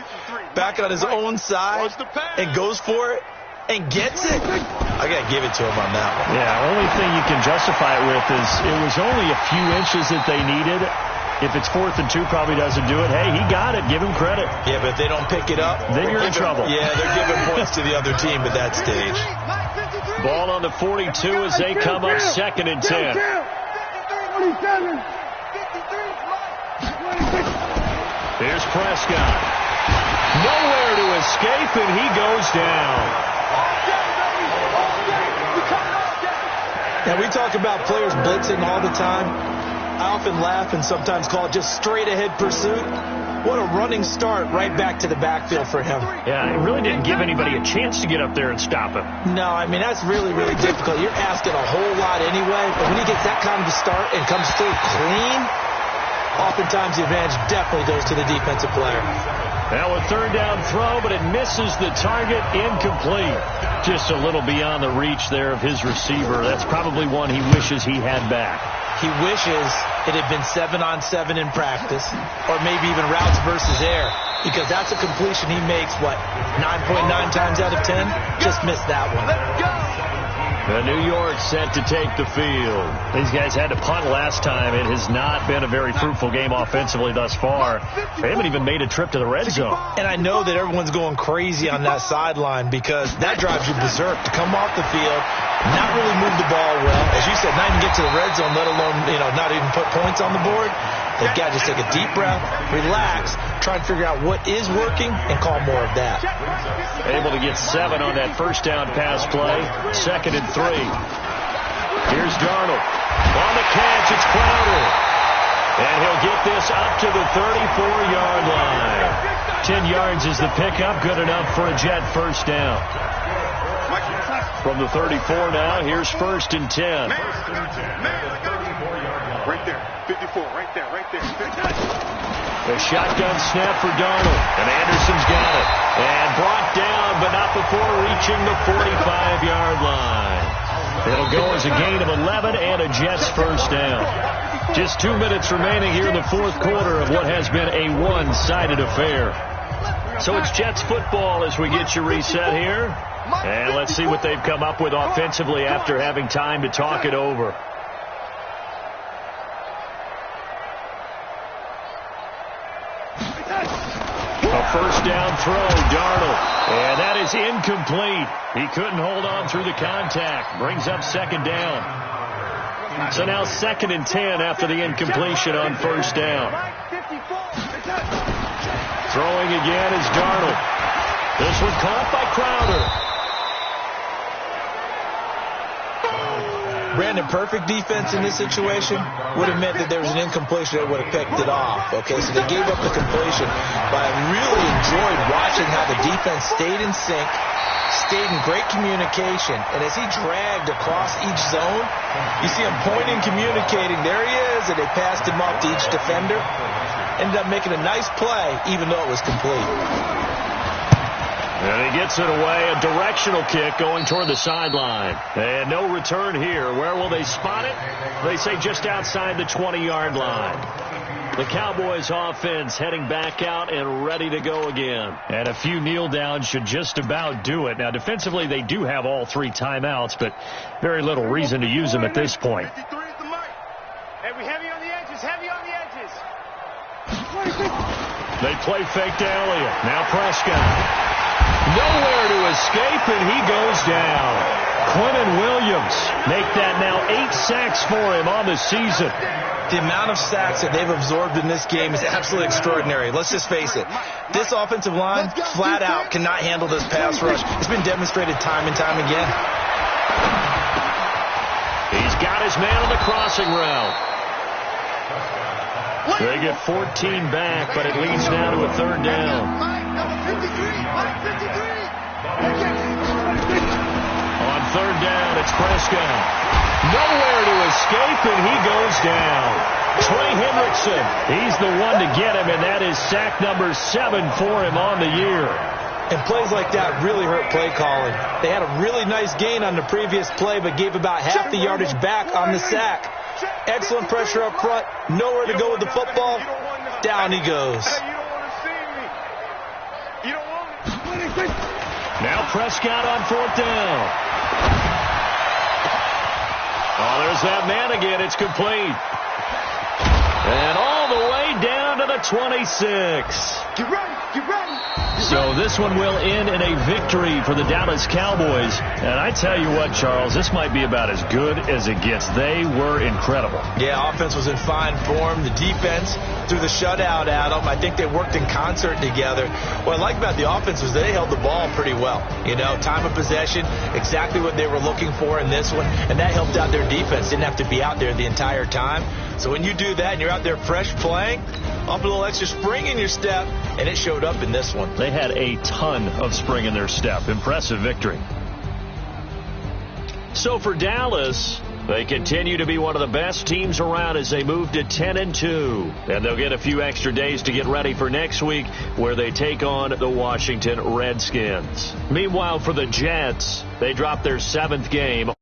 back on his own side, and goes for it, and gets it, I got to give it to him on that one. Yeah, only thing you can justify it with is it was only a few inches that they needed. If it's 4th and 2, probably doesn't do it. Hey, he got it. Give him credit. Yeah, but if they don't pick it up, then you're in trouble. Yeah, they're giving points to the other team at that stage. Ball on the 42 as they come up 2nd and 10. Here's Prescott. Nowhere to escape, and he goes down. Now, we talk about players blitzing all the time. I often laugh and sometimes call it just straight-ahead pursuit. What a running start right back to the backfield for him. Yeah, it really didn't give anybody a chance to get up there and stop him. No, I mean, that's really, really difficult. You're asking a whole lot anyway, but when he gets that kind of a start and comes through clean, oftentimes the advantage definitely goes to the defensive player. Now a 3rd down throw, but it misses the target, incomplete. Just a little beyond the reach there of his receiver. That's probably one he wishes he had back. He wishes it had been 7-on-7 in practice, or maybe even routes versus air, because that's a completion he makes, 9.9 times out of 10? Just missed that one. The New York set to take the field. These guys had to punt last time. It has not been a very fruitful game offensively thus far. They haven't even made a trip to the red zone. And I know that everyone's going crazy on that sideline because that drives you berserk to come off the field, not really move the ball well. As you said, not even get to the red zone, let alone, not even put points on the board. They've got to just take a deep breath, relax, try and figure out what is working, and call more of that. Able to get 7 on that 1st down pass play. 2nd and 3. Here's Darnold. On the catch, it's Crowder. And he'll get this up to the 34-yard line. 10 yards is the pickup, good enough for a Jet 1st down. From the 34 now, here's 1st and 10. Right there, 54, right there. A shotgun snap for Darnold, and Anderson's got it. And brought down, but not before reaching the 45-yard line. It'll go as a gain of 11 and a Jets 1st down. Just 2 minutes remaining here in the 4th quarter of what has been a one-sided affair. So it's Jets football as we get you reset here. And let's see what they've come up with offensively after having time to talk it over. A 1st down throw, Darnold. And that is incomplete. He couldn't hold on through the contact. Brings up 2nd down. So now 2nd and 10 after the incompletion on 1st down. Throwing again is Darnold. This one caught by Crowder. Brandon, perfect defense in this situation would have meant that there was an incompletion that would have picked it off. Okay, so they gave up the completion, but I really enjoyed watching how the defense stayed in sync, stayed in great communication, and as he dragged across each zone, you see him pointing, communicating, there he is, and they passed him off to each defender. Ended up making a nice play, even though it was complete. And he gets it away, a directional kick going toward the sideline. And no return here. Where will they spot it? They say just outside the 20-yard line. The Cowboys offense heading back out and ready to go again. And a few kneel downs should just about do it. Now, defensively, they do have all 3 timeouts, but very little reason to use them at this point. Hey, we heavy on the edges, They play fake to Elliott. Now Prescott. Nowhere to escape, and he goes down. Quentin Williams make that now 8 sacks for him on the season. The amount of sacks that they've absorbed in this game is absolutely extraordinary. Let's just face it. This offensive line, flat out, cannot handle this pass rush. It's been demonstrated time and time again. He's got his man on the crossing route. They get 14 back, but it leads now to a 3rd down. On 3rd down, it's Prescott. Nowhere to escape, and he goes down. Trey Hendrickson, he's the one to get him, and that is sack number 7 for him on the year. And plays like that really hurt play calling. They had a really nice gain on the previous play, but gave about half the yardage back on the sack. Excellent pressure up front. Nowhere to go with the football. Down he goes. Now Prescott on 4th down. Oh, there's that man again. It's complete. And all the way down to the 26. Get ready, get ready. So this one will end in a victory for the Dallas Cowboys. And I tell you what, Charles, this might be about as good as it gets. They were incredible. Yeah, offense was in fine form. The defense threw the shutout at them. I think they worked in concert together. What I like about the offense was they held the ball pretty well. You know, time of possession, exactly what they were looking for in this one. And that helped out their defense. Didn't have to be out there the entire time. So when you do that and you're out there fresh playing, up a little extra spring in your step, and it showed up in this one. They had a ton of spring in their step. Impressive victory. So for Dallas, they continue to be one of the best teams around as they move to 10-2. And they'll get a few extra days to get ready for next week where they take on the Washington Redskins. Meanwhile, for the Jets, they dropped their 7th game